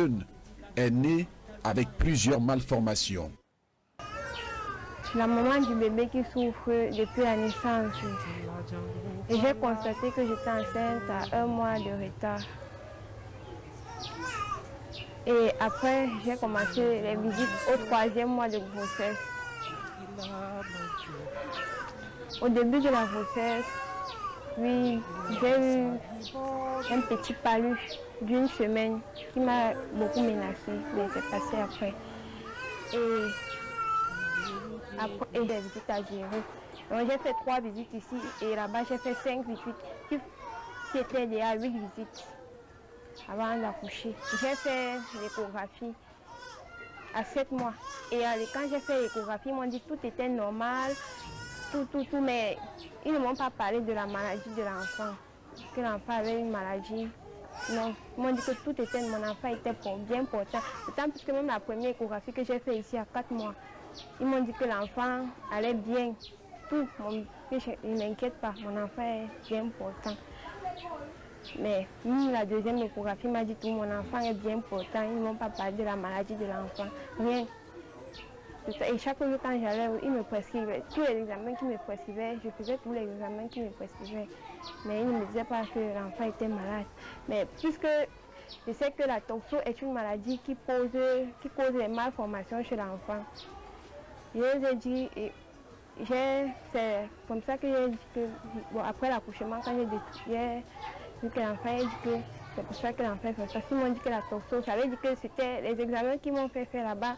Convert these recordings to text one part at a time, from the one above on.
jeune est née avec plusieurs malformations. La maman du bébé qui souffre depuis la naissance. Et j'ai constaté que j'étais enceinte à 1 mois de retard. Et après, j'ai commencé les visites au 3e mois de grossesse. Au début de la grossesse, oui, j'ai eu un petit paluche d'1 semaine qui m'a beaucoup menacée, mais c'est passé après. Et après, j'ai des visites à gérer. Donc j'ai fait 3 visites ici et là-bas j'ai fait 5 visites, qui étaient déjà 8 visites avant d'accoucher. J'ai fait l'échographie à 7 mois. Et quand j'ai fait l'échographie, ils m'ont dit que tout était normal, tout, mais ils ne m'ont pas parlé de la maladie de l'enfant, que l'enfant avait une maladie. Non, ils m'ont dit que tout était, mon enfant était bien portant. D'autant plus que même la première échographie que j'ai fait ici à 4 mois, ils m'ont dit que l'enfant allait bien. Tout, je ne m'inquiète pas, mon enfant est bien portant. Mais la deuxième échographie m'a dit que mon enfant est bien portant. Ils ne m'ont pas parlé de la maladie de l'enfant. Rien. Et chaque jour quand j'allais, ils me prescrivaient tous les examens qu'ils me prescrivaient. Je faisais tous les examens qu'ils me prescrivaient. Mais ils ne me disaient pas que l'enfant était malade. Mais puisque je sais que la toxo est une maladie qui cause des malformations chez l'enfant, je les ai dit, c'est comme ça que j'ai dit que, bon, après l'accouchement, quand j'ai vu que l'enfant, j'ai dit que c'est pour ça que l'enfant fait ça. Parce qu'ils m'ont dit que la toxo, j'avais dit que c'était les examens qu'ils m'ont fait faire là-bas.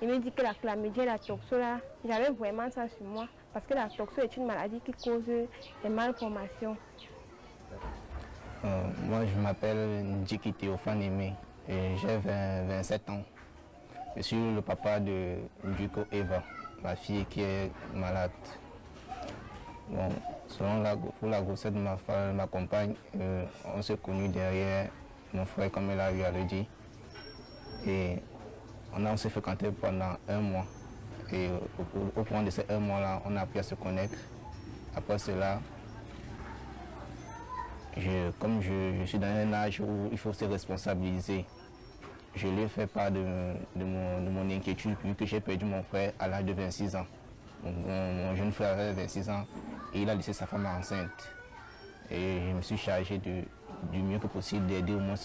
Ils m'ont dit que la chlamydia et la toxo, là, j'avais vraiment ça sur moi. Parce que la toxo est une maladie qui cause des malformations. Moi, je m'appelle Ndjiki Théophane Aimé et j'ai 27 ans. Je suis le papa de Nduko Eva, ma fille qui est malade. Bon, pour la grossesse de ma compagne, on s'est connus derrière mon frère, comme elle a eu à le dire. Et on s'est fréquenté pendant 1 mois. Et au cours de ces 1 mois-là, on a appris à se connaître. Après cela, comme je suis dans un âge où il faut se responsabiliser, je lui ai fait part de mon inquiétude vu que j'ai perdu mon frère à l'âge de 26 ans. Mon jeune frère avait 26 ans et il a laissé sa femme enceinte. Et je me suis chargé du mieux que possible d'aider au moins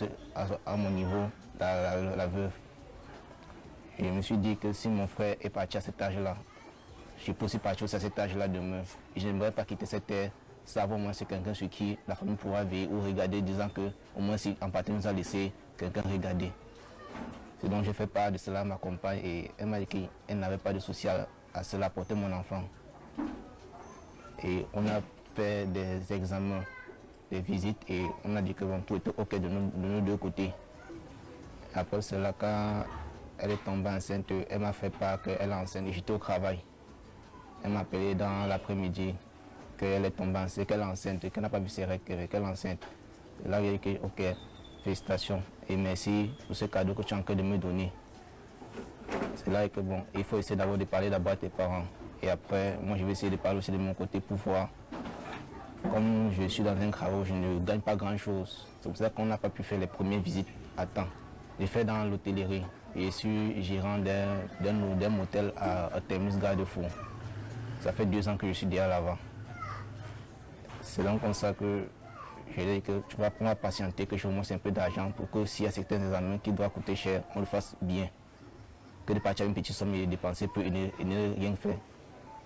à mon niveau la veuve. Et je me suis dit que si mon frère est parti à cet âge-là, je peux aussi partir à cet âge-là demain. Je n'aimerais pas quitter cette terre, savoir au moins c'est quelqu'un sur qui la famille pourra veiller ou regarder, disant que au moins si en partie nous a laissé quelqu'un regarder. C'est donc j'ai fait part de cela à ma compagne et elle m'a dit qu'elle n'avait pas de souci à cela, porter mon enfant. Et on a fait des examens, des visites et on a dit que bon, tout était ok de nos 2 côtés. Après cela, quand elle est tombée enceinte, elle m'a fait part qu'elle est enceinte et j'étais au travail. Elle m'a appelé dans l'après-midi qu'elle est tombée enceinte, qu'elle est enceinte, qu'elle n'a pas vu ses règles, qu'elle est enceinte. Et là, j'ai dit ok, félicitations et merci pour ce cadeau que tu es en train de me donner. C'est là que bon, il faut essayer d'abord de parler d'abord à tes parents. Et après, moi je vais essayer de parler aussi de mon côté pour voir. Comme je suis dans un travail, je ne gagne pas grand chose. C'est pour ça qu'on n'a pas pu faire les premières visites à temps. J'ai fait dans l'hôtellerie. Je suis gérant d'un motel à Terminus Garde-Fou. Ça fait 2 ans que je suis déjà là-bas. C'est donc comme ça que je dis que tu vas prendre patienter, que je vous montre un peu d'argent pour que s'il y a certains examens qui doivent coûter cher, on le fasse bien. Que de partir une petite somme et dépenser peu et ne rien faire.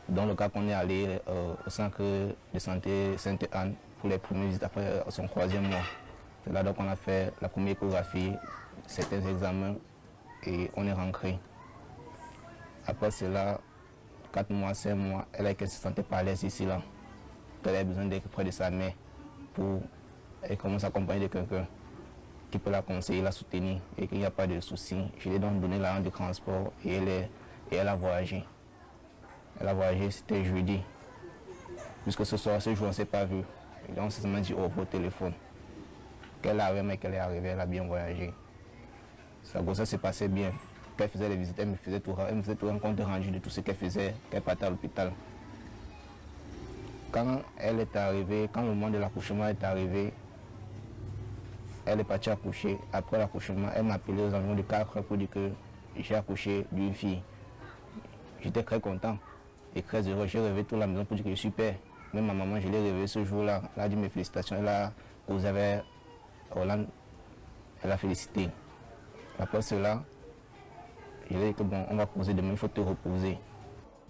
Dans le cas qu'on est allé au centre de santé Sainte-Anne pour les premières visites après son 3e mois. C'est là donc on a fait la première échographie, certains examens et on est rentré. Après cela, 4 mois, 5 mois, elle a qu'elle se sentait pas à l'aise ici là. Qu'elle avait besoin d'être près de sa mère pour elle commence à accompagner de quelqu'un qui peut la conseiller, la soutenir et qu'il n'y a pas de soucis. Je lui ai donc donné l'argent de transport et elle a voyagé. Elle a voyagé, c'était jeudi. Puisque ce jour, on ne s'est pas vu. Et donc, on s'est seulement dit au revoir au téléphone. Qu'elle arrive, mais qu'elle est arrivée, elle a bien voyagé. Sa grossesse s'est passée bien. Quand elle faisait les visites, elle me faisait tout un compte rendu de tout ce qu'elle faisait, qu'elle partait à l'hôpital. Quand elle est arrivée, quand le moment de l'accouchement est arrivé, elle est partie accoucher. Après l'accouchement, elle m'a appelé aux environs de 4 heures pour dire que j'ai accouché d'une fille. J'étais très content et très heureux. J'ai rêvé toute la maison pour dire que je suis père. Même ma maman, je l'ai réveillée ce jour-là. Elle a dit mes félicitations. Elle a causé avec Hollande. Elle a félicité. Après cela, je lui ai dit que bon, on va poser demain, il faut te reposer.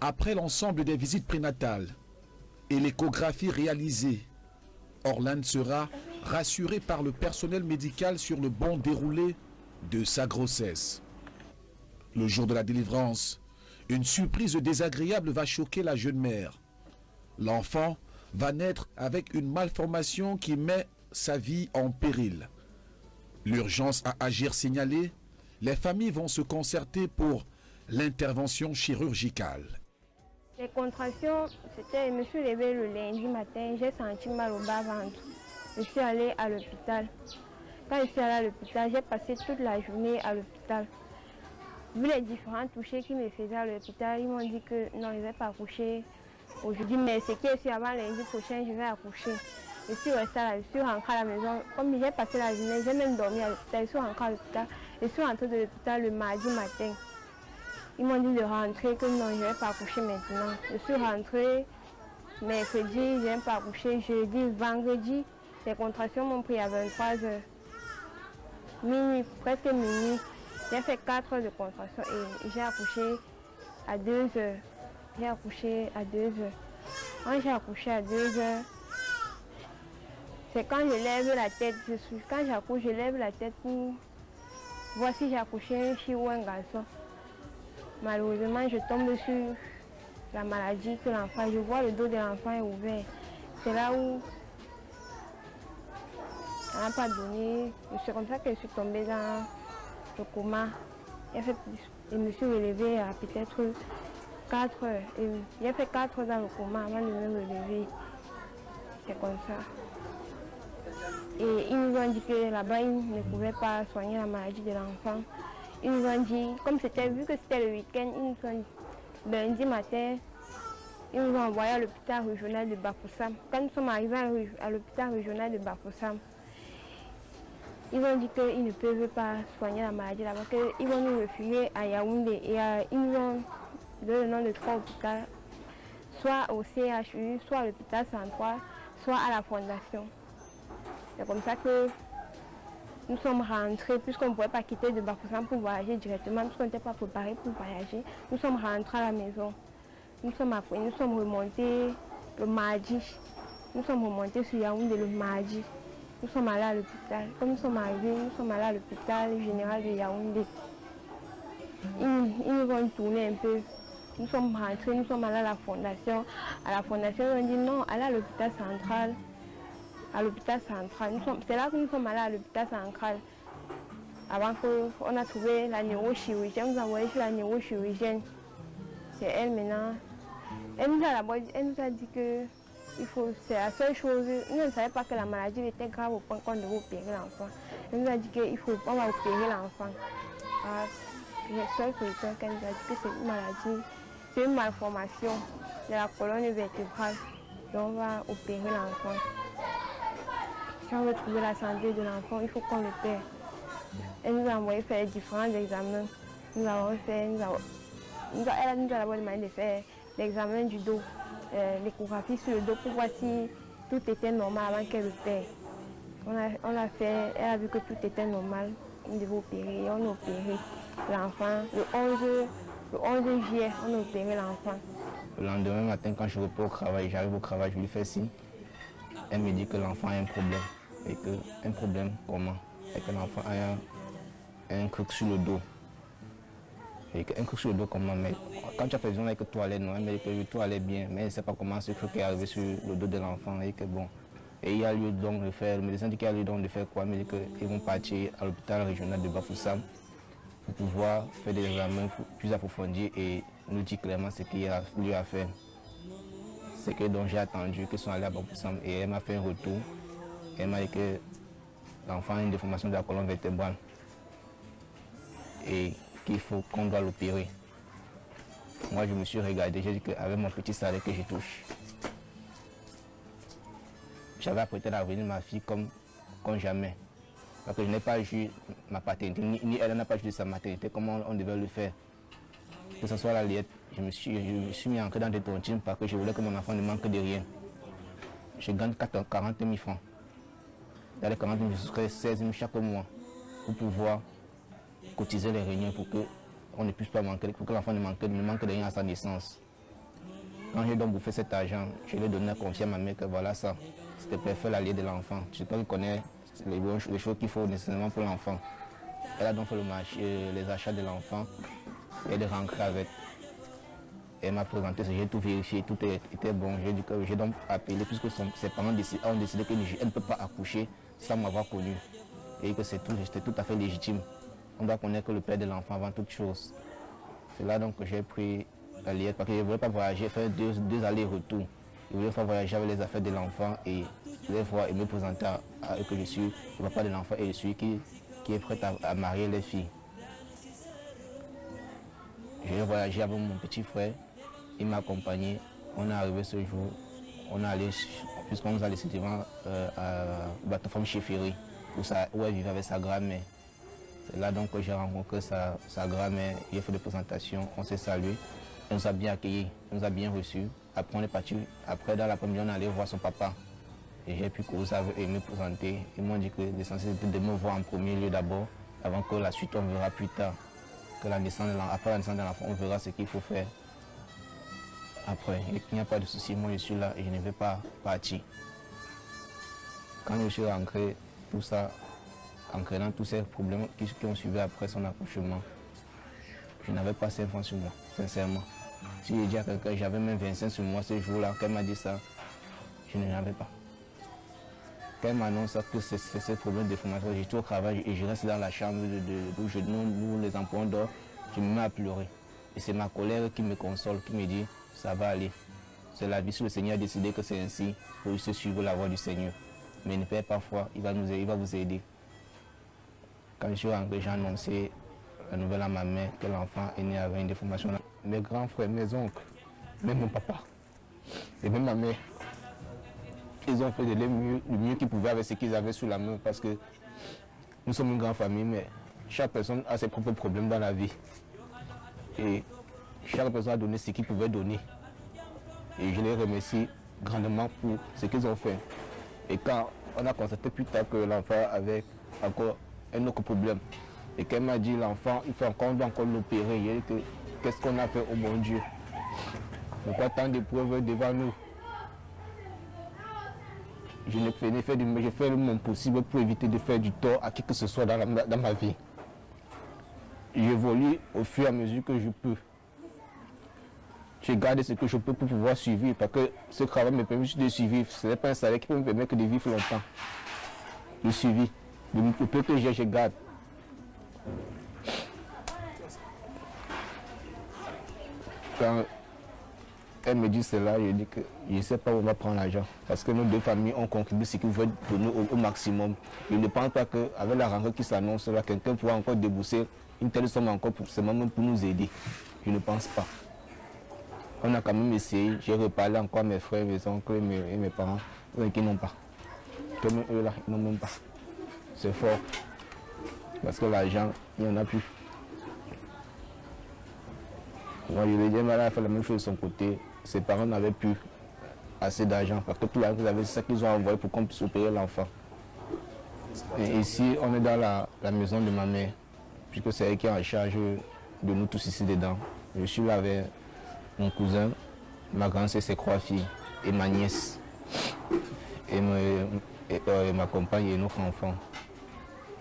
Après l'ensemble des visites prénatales et l'échographie réalisée, Orlane sera rassurée par le personnel médical sur le bon déroulé de sa grossesse. Le jour de la délivrance, une surprise désagréable va choquer la jeune mère. L'enfant va naître avec une malformation qui met sa vie en péril. L'urgence à agir signalée, les familles vont se concerter pour l'intervention chirurgicale. Les contractions, c'était, je me suis levée le lundi matin, j'ai senti mal au bas-ventre. Je suis allée à l'hôpital. Quand je suis allée à l'hôpital, j'ai passé toute la journée à l'hôpital. Vu les différents touchés qu'ils me faisaient à l'hôpital, ils m'ont dit que non, je ne vais pas accoucher aujourd'hui, mais ce qui est sûr, avant lundi prochain, je vais accoucher. Je suis restée là, je suis rentrée à la maison. Comme j'ai passé la journée, j'ai même dormi à l'hôpital, je suis rentrée à l'hôpital. Je suis rentrée de l'hôpital le mardi matin. Ils m'ont dit de rentrer, que non, je ne vais pas accoucher maintenant. Je suis rentrée mercredi, je ne vais pas accoucher. Jeudi, vendredi, les contractions m'ont pris à 23 h. Minuit, presque minuit. J'ai fait 4 heures de contraction et j'ai accouché à 2 h. J'ai accouché à 2 h. Quand j'ai accouché à 2 h, c'est quand je lève la tête. Quand j'accouche, je lève la tête pour voir si j'ai accouché une fille ou un garçon. Malheureusement, je tombe sur la maladie que l'enfant, je vois le dos de l'enfant est ouvert. C'est là où on n'a pas donné. C'est comme ça que je suis tombée dans le coma. Je me suis relevée à peut-être 4 heures. J'ai fait 4 heures dans le coma avant de me relever. C'est comme ça. Et ils nous ont dit que là-bas, ils ne pouvaient pas soigner la maladie de l'enfant. Ils nous ont dit, comme c'était vu que c'était le week-end, ils nous ont dit, lundi matin, ils nous ont envoyé à l'hôpital régional de Bafoussam. Quand nous sommes arrivés à l'hôpital régional de Bafoussam, ils ont dit qu'ils ne peuvent pas soigner la maladie là-bas, qu'ils vont nous refuser à Yaoundé. Et ils nous ont donné le nom de 3 hôpitaux, soit au CHU, soit à l'hôpital central, soit à la fondation. C'est comme ça que nous sommes rentrés, puisqu'on ne pouvait pas quitter de Bafoussam pour voyager directement, puisqu'on n'était pas préparé pour voyager. Nous sommes rentrés à la maison. Nous sommes remontés le mardi. Nous sommes remontés sur Yaoundé le mardi. Nous sommes allés à l'hôpital. Comme nous sommes arrivés, nous sommes allés à l'hôpital général de Yaoundé. Ils nous ont tourné un peu. Nous sommes rentrés, nous sommes allés à la fondation. À la fondation, ils ont dit non, allez à l'hôpital central. À l'hôpital central. C'est là que nous sommes allés à l'hôpital central. Avant qu'on a trouvé la neurochirurgienne, nous avons envoyé chez la neurochirurgienne. C'est elle maintenant. Elle nous a dit que c'est la seule chose. Nous ne savions pas que la maladie était grave au point qu'on devait opérer l'enfant. Elle nous a dit qu'on va opérer l'enfant. Le seul solution qu'elle nous a dit que c'est une maladie, c'est une malformation de la colonne vertébrale. Donc on va opérer l'enfant. Si on veut trouver la santé de l'enfant, il faut qu'on le perd. Elle nous a envoyé faire différents examens. Elle nous a d'abord demandé de faire l'examen du dos, l'échographie sur le dos pour voir si tout était normal avant qu'elle le perde. On l'a fait, elle a vu que tout était normal. On devait opérer et on a opéré l'enfant. Le 11 juillet, on a opéré l'enfant. Le lendemain matin, quand je repars au travail, j'arrive au travail, je lui fais signe. Elle me dit que l'enfant a un problème. Et que, un problème comment? Et que l'enfant a un croc sur le dos. Et qu'un croc sur le dos comment? Mais quand tu as fait besoin avec tout allait non, elle me dit que tout allait bien, mais elle ne sait pas comment ce croc est arrivé sur le dos de l'enfant. Et que bon. Et il y a lieu donc de faire, le médecin dit qu'il y a lieu donc de faire quoi? Il me dit qu'ils vont partir à l'hôpital régional de Bafoussam pour pouvoir faire des examens plus approfondis et nous dire clairement ce qu'il y a lieu à faire. C'est que donc j'ai attendu qu'ils soient allés à Bafoussam et elle m'a fait un retour. Et elle m'a dit que l'enfant a une déformation de la colonne vertébrale et qu'il faut qu'on doit l'opérer. Moi je me suis regardé, j'ai dit qu'avec mon petit salaire que je touche, j'avais apprêté à revenir ma fille comme jamais. Parce que je n'ai pas eu ma paternité, ni elle n'a pas eu sa maternité, comment on devait le faire. Que ce soit la liette, je me suis mis ancré dans des tontines parce que je voulais que mon enfant ne manque de rien. Je gagne 40 000 francs. Dans les 40 000, je serai 16 000 chaque mois pour pouvoir cotiser les réunions pour qu'on ne puisse pas manquer, pour que l'enfant ne manque de rien à sa naissance. Quand j'ai donc bouffé cet argent, je lui ai donné confiance à ma mère que voilà ça, c'était pour faire l'allié de l'enfant. Je connais les choses qu'il faut nécessairement pour l'enfant. Elle a donc fait le marché, les achats de l'enfant et de rentrer avec. Elle m'a présenté, j'ai tout vérifié, tout était bon. J'ai donc appelé puisque ses parents ont décidé qu'elle ne peut pas accoucher sans m'avoir connu. Et que c'était tout à fait légitime. On doit connaître le père de l'enfant avant toute chose. C'est là donc que j'ai pris la liette parce que je ne voulais pas voyager, faire deux allers-retours. Je voulais faire voyager avec les affaires de l'enfant et les voir et me présenter à eux que je suis le papa de l'enfant et celui qui est prêt à marier les filles. J'ai voyagé avec mon petit frère, il m'a accompagné. On est arrivé ce jour, on est allé, puisqu'on nous a laissé devant Bateau-Femme chez Ferry, où elle vivait avec sa grand-mère. C'est là donc que j'ai rencontré sa grand-mère, j'ai fait des présentations, on s'est salué, elle nous a bien accueillis, elle nous a bien reçus. Après on est parti, après dans l'après-midi on est allé voir son papa. Et j'ai pu causer avec eux et me présenter. Ils m'ont dit que l'essentiel était de me voir en premier lieu d'abord, avant que la suite on verra plus tard. Que après la naissance de l'enfant, on verra ce qu'il faut faire. Après, et qu'il n'y a pas de souci, moi je suis là et je ne vais pas partir. Quand je suis rentré, tout ça, en créant tous ces problèmes qui ont suivi après son accouchement, je n'avais pas 5 francs sur moi, sincèrement. Si je dis à quelqu'un j'avais même 25 sur moi ce jour-là, qu'elle m'a dit ça, je n'en avais pas. Quand elle m'annonce que c'est ce problème de formation, j'étais au travail et je reste dans la chambre où nous les employons d'or, je me mets à pleurer. Et c'est ma colère qui me console, qui me dit ça va aller. C'est la vie, si le Seigneur a décidé que c'est ainsi, il faut juste suivre la voie du Seigneur. Mais ne perdez pas foi, il va vous aider. Quand je suis rentré, j'ai annoncé la nouvelle à ma mère que l'enfant est né avec une déformation. Mes grands frères, mes oncles, même mon papa et même ma mère, ils ont fait le mieux qu'ils pouvaient avec ce qu'ils avaient sous la main parce que nous sommes une grande famille, mais chaque personne a ses propres problèmes dans la vie. Et chaque personne a donné ce qu'il pouvait donner. Et je les remercie grandement pour ce qu'ils ont fait. Et quand on a constaté plus tard que l'enfant avait encore un autre problème, et qu'elle m'a dit l'enfant, on doit encore l'opérer, j'ai dit que qu'est-ce qu'on a fait au bon Dieu? Pourquoi tant d'épreuves devant nous? J'ai fait mon possible pour éviter de faire du tort à qui que ce soit dans ma vie. J'évolue au fur et à mesure que je peux. Je garde ce que je peux pour pouvoir suivre, parce que ce travail me permet juste de survivre. Ce n'est pas un salaire qui peut me permettre de vivre longtemps. Je suivis. Le peu que j'ai, je garde. Quand elle me dit cela, je dis que je ne sais pas où on va prendre l'argent. Parce que nos deux familles ont contribué ce qu'ils veulent donner au maximum. Je ne pense pas qu'avec la rencontre qui s'annonce, quelqu'un pourra encore débourser une telle somme encore même pour nous aider. Je ne pense pas. On a quand même essayé. J'ai reparlé encore à mes frères, mes oncles et mes parents qui n'ont pas. Comme eux là, ils n'ont même pas. C'est fort. Parce que l'argent, il n'y en a plus. Moi, je lui ai dit, elle a fait la même chose de son côté. Ses parents n'avaient plus assez d'argent parce que tout l'argent qu'ils avaient, c'est ça qu'ils ont envoyé pour qu'on puisse opérer l'enfant. Et ici, on est dans la maison de ma mère, puisque c'est elle qui est en charge de nous tous ici dedans. Je suis là avec mon cousin, ma grande sœur, ses 3 filles, et ma nièce, et ma compagne et notre enfant.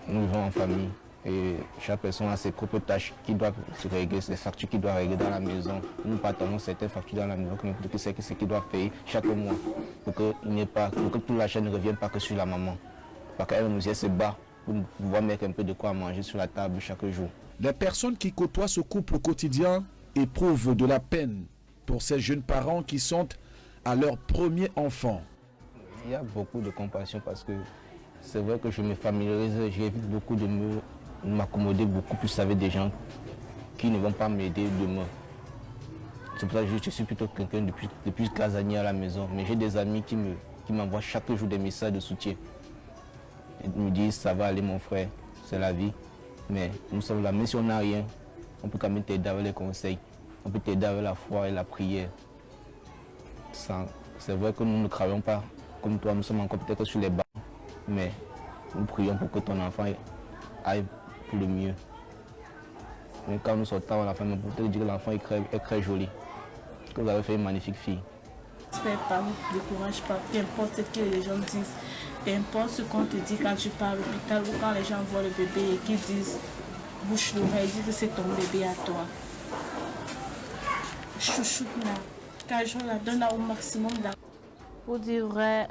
Nous vivons en famille. Et chaque personne a ses propres tâches qui doivent se régler, les factures qu'il doit régler dans la maison. Nous partagons certaines factures dans la maison, qui sait ce qu'il doit payer chaque mois pour que tout l'argent ne revienne pas que sur la maman. Parce qu'elle nous se bat pour pouvoir mettre un peu de quoi manger sur la table chaque jour. Les personnes qui côtoient ce couple au quotidien éprouvent de la peine pour ces jeunes parents qui sont à leur premier enfant. Il y a beaucoup de compassion parce que c'est vrai que je me familiarise, j'évite beaucoup de m'accommoder beaucoup plus avec des gens qui ne vont pas m'aider demain. C'est pour ça que je suis plutôt quelqu'un de plus casanier à la maison. Mais j'ai des amis qui m'envoient chaque jour des messages de soutien. Ils me disent ça va aller mon frère, c'est la vie. Mais nous sommes là, même si on n'a rien, on peut quand même t'aider avec les conseils. On peut t'aider avec la foi et la prière. C'est vrai que nous ne travaillons pas comme toi, nous sommes encore peut-être sur les bancs. Mais nous prions pour que ton enfant aille pour le mieux. Mais quand nous sortons à la fin, pour te dire que l'enfant est très joli. Que vous avez fait une magnifique fille. Pas, ne décourage pas, peu importe ce que les gens disent, peu importe ce qu'on te dit quand tu pars à l'hôpital ou quand les gens voient le bébé et qu'ils disent bouche l'oreille, disent que c'est ton bébé à toi. Chouchoute-la, cajole-la, donne-la au maximum d'amour. Pour dire vrai,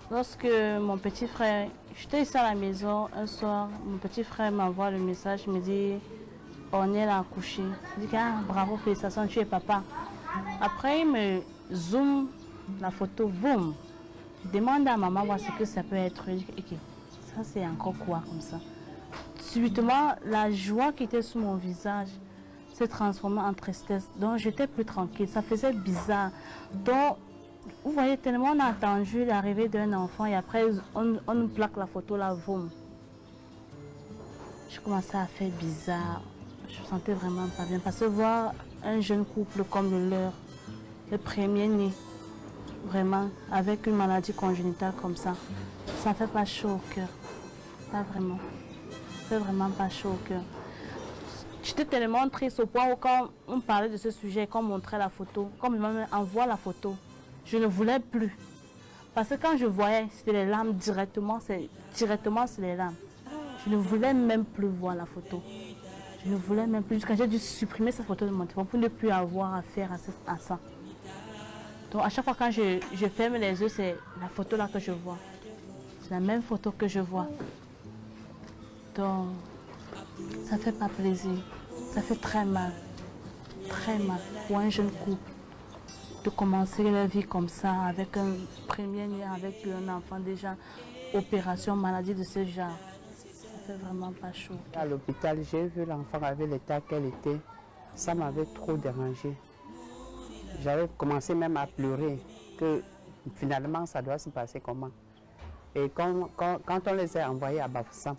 lorsque mon petit frère, j'étais ici à la maison un soir, mon petit frère m'envoie le message, il me dit on est là accouché. Il dit ah, bravo, félicitations, tu es papa. Après, il me zoom la photo, boum. Je demande à maman voir ce que ça peut être. Je dis, ok, ça c'est encore quoi comme ça. Subitement, la joie qui était sur mon visage s'est transformée en tristesse. Donc, j'étais plus tranquille. Ça faisait bizarre. Donc, vous voyez, tellement on a attendu l'arrivée d'un enfant et après, on nous plaque la photo là, boum. Je commençais à faire bizarre. Je me sentais vraiment pas bien. Parce que voir un jeune couple comme le leur, le premier-né, vraiment, avec une maladie congénitale comme ça ne fait pas chaud au cœur. Pas vraiment. Ça fait vraiment pas chaud au cœur. J'étais tellement triste au point où quand on parlait de ce sujet, quand on montrait la photo, quand ma maman envoie la photo, je ne voulais plus. Parce que quand je voyais, c'était les larmes directement sur les larmes. Je ne voulais même plus voir la photo. Je ne voulais même plus. Quand j'ai dû supprimer cette photo de mon téléphone pour ne plus avoir affaire à ça. Donc à chaque fois quand je ferme les yeux, c'est la photo là que je vois. C'est la même photo que je vois. Donc ça ne fait pas plaisir. Ça fait très mal pour un jeune couple de commencer leur vie comme ça, avec un premier lien, avec un enfant déjà, opération, maladie de ce genre. Ça fait vraiment pas chaud. À l'hôpital, j'ai vu l'enfant avec l'état qu'elle était. Ça m'avait trop dérangé. J'avais commencé même à pleurer, que finalement ça doit se passer comment. Et quand on les a envoyés à Bafoussam,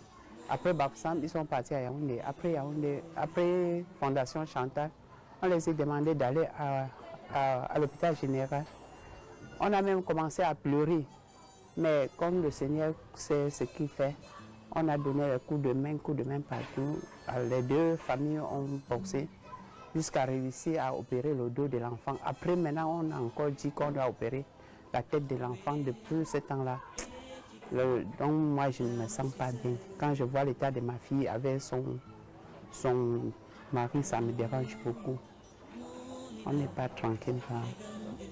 après Bafoussam, ils sont partis à Yaoundé. Après Yaoundé, après Fondation Chantal, on les a demandé d'aller à l'hôpital général. On a même commencé à pleurer. Mais comme le Seigneur sait ce qu'il fait, on a donné les coups de main partout. Les deux familles ont boxé jusqu'à réussir à opérer le dos de l'enfant. Après, maintenant, on a encore dit qu'on doit opérer la tête de l'enfant depuis ce temps-là. Donc, moi, je ne me sens pas bien. Quand je vois l'état de ma fille avec son mari, ça me dérange beaucoup. On n'est pas tranquille.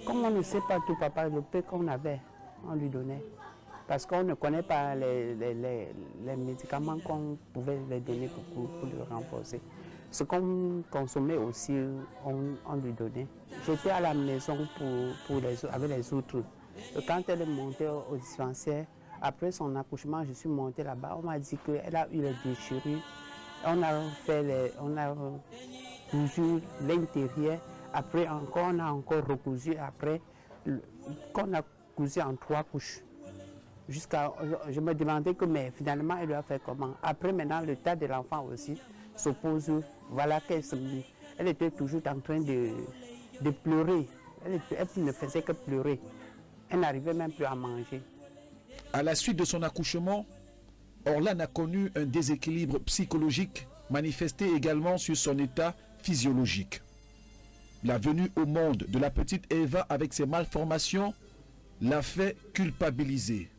Comme on ne sait pas tout, papa, le peu qu'on avait, on lui donnait. Parce qu'on ne connaît pas les médicaments qu'on pouvait lui donner pour le renforcer. Ce qu'on consommait aussi, on lui donnait. J'étais à la maison avec les autres. Et quand elle est montée au dispensaire, après son accouchement, je suis montée là-bas. On m'a dit qu'elle a eu les déchirures. On a cousu l'intérieur. Après encore, on a encore recousu. Après, qu'on a cousu en 3 couches. Je me demandais que, mais finalement, elle doit faire comment. Après, maintenant, le tas de l'enfant aussi s'oppose. Voilà elle était toujours en train de pleurer. Elle ne faisait que pleurer. Elle n'arrivait même plus à manger. À la suite de son accouchement, Orlane a connu un déséquilibre psychologique manifesté également sur son état physiologique. La venue au monde de la petite Eva avec ses malformations l'a fait culpabiliser.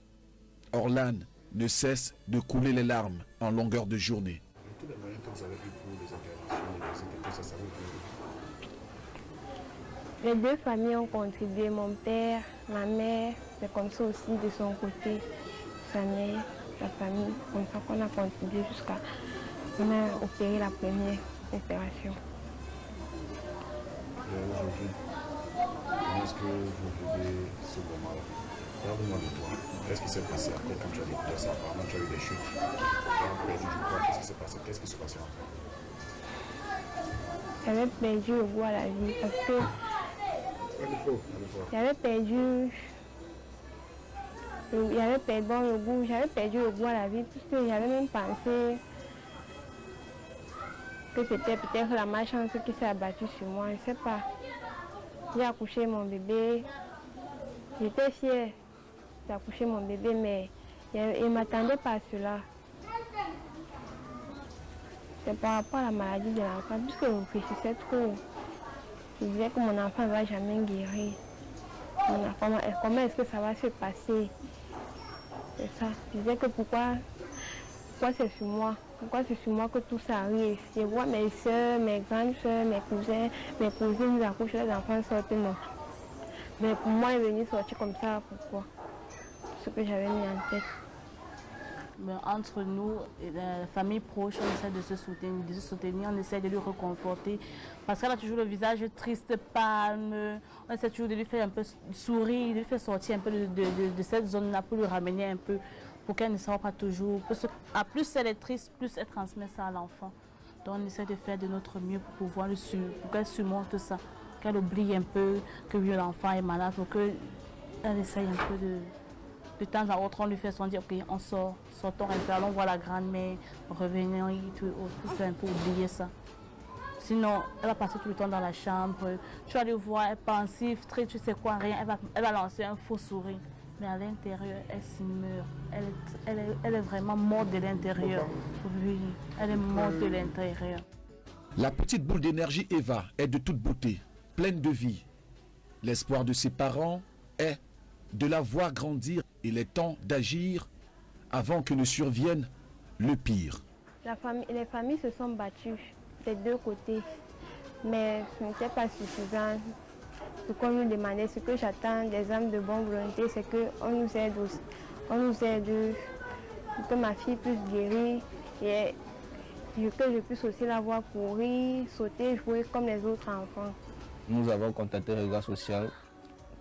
Orlane ne cesse de couler les larmes en longueur de journée. Tous les moyens que vous avez eu pour les interventions, les visites et tout ça, ça vous Les deux familles ont contribué, mon père, ma mère, c'est comme ça aussi de son côté, sa mère, sa famille, comme ça qu'on a contribué jusqu'à on a opéré la première opération. aujourd'hui, comment est-ce que vous vivez ce moment-là? Parle-moi de toi. Qu'est-ce qui s'est passé après quand tu as découvert ça? Apparemment, tu as eu des chutes. Tu as perdu du poids. Qu'est-ce qui s'est passé? Qu'est-ce qui se passait en fait? J'avais perdu le goût à la vie parce que j'avais perdu J'avais perdu le goût à la vie, puisque j'avais même pensé que c'était peut-être la malchance qui s'est abattue sur moi, je ne sais pas. J'ai accouché mon bébé, j'étais fière d'accoucher mon bébé, mais il ne m'attendait pas à cela. C'est par rapport à la maladie de l'enfant, puisque je réfléchissais trop. Je disais que mon enfant ne va jamais guérir. Comment est-ce que ça va se passer? C'est ça. Je disais que pourquoi c'est sur moi? Pourquoi c'est sur moi que tout ça arrive? Je vois mes soeurs, mes grandes soeurs, mes cousins, mes cousines accouchent, les enfants sortent, non. Mais pour moi, il est venu sortir comme ça, pourquoi? Ce que j'avais mis en tête. Mais entre nous, la famille proche, on essaie de se soutenir, on essaie de lui reconforter. Parce qu'elle a toujours le visage triste, palme. On essaie toujours de lui faire un peu sourire, de lui faire sortir un peu de cette zone-là pour lui ramener un peu, pour qu'elle ne soit pas toujours. Plus elle est triste, plus elle transmet ça à l'enfant. Donc on essaie de faire de notre mieux pour pouvoir pour qu'elle surmonte ça, qu'elle oublie un peu que l'enfant est malade, pour qu'elle essaye un peu de temps en autre, on lui fait son dire, ok, on sortons un peu, allons voir la grand-mère, revenons, pour faire un peu oublier ça. Sinon, elle va passer tout le temps dans la chambre, tu vas aller voir, elle est pensive, très, tu sais quoi, rien, elle va lancer un faux sourire. Mais à l'intérieur, elle s'y meurt. Elle est vraiment morte de l'intérieur. Oui, elle est morte de l'intérieur. La petite boule d'énergie Eva est de toute beauté, pleine de vie. L'espoir de ses parents est de la voir grandir. Il est temps d'agir avant que ne survienne le pire. Les familles se sont battues des deux côtés, mais ce n'était pas suffisant. Ce qu'on nous demandait, ce que j'attends des hommes de bonne volonté, c'est qu'on nous aide aussi. On nous aide pour que ma fille puisse guérir et que je puisse aussi la voir courir, sauter, jouer comme les autres enfants. Nous avons contacté le regard social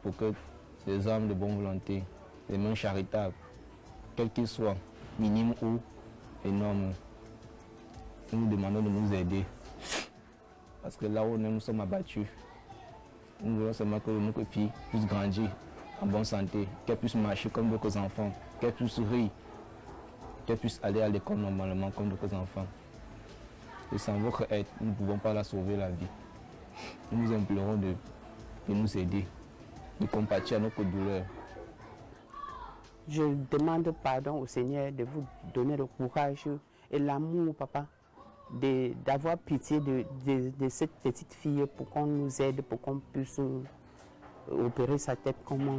pour que les hommes de bonne volonté, les mains charitables, quels qu'ils soient, minimes ou énormes, nous demandons de nous aider. Parce que là où nous sommes abattus, nous voulons seulement que nos filles puissent grandir en bonne santé, qu'elles puissent marcher comme d'autres enfants, qu'elles puissent rire, qu'elles puissent aller à l'école normalement comme d'autres enfants. Et sans votre aide, nous ne pouvons pas la sauver la vie. Nous vous implorons de nous aider, de compatir à notre douleur. Je demande pardon au Seigneur de vous donner le courage et l'amour, papa, d'avoir pitié de cette petite fille pour qu'on nous aide, pour qu'on puisse opérer sa tête comme on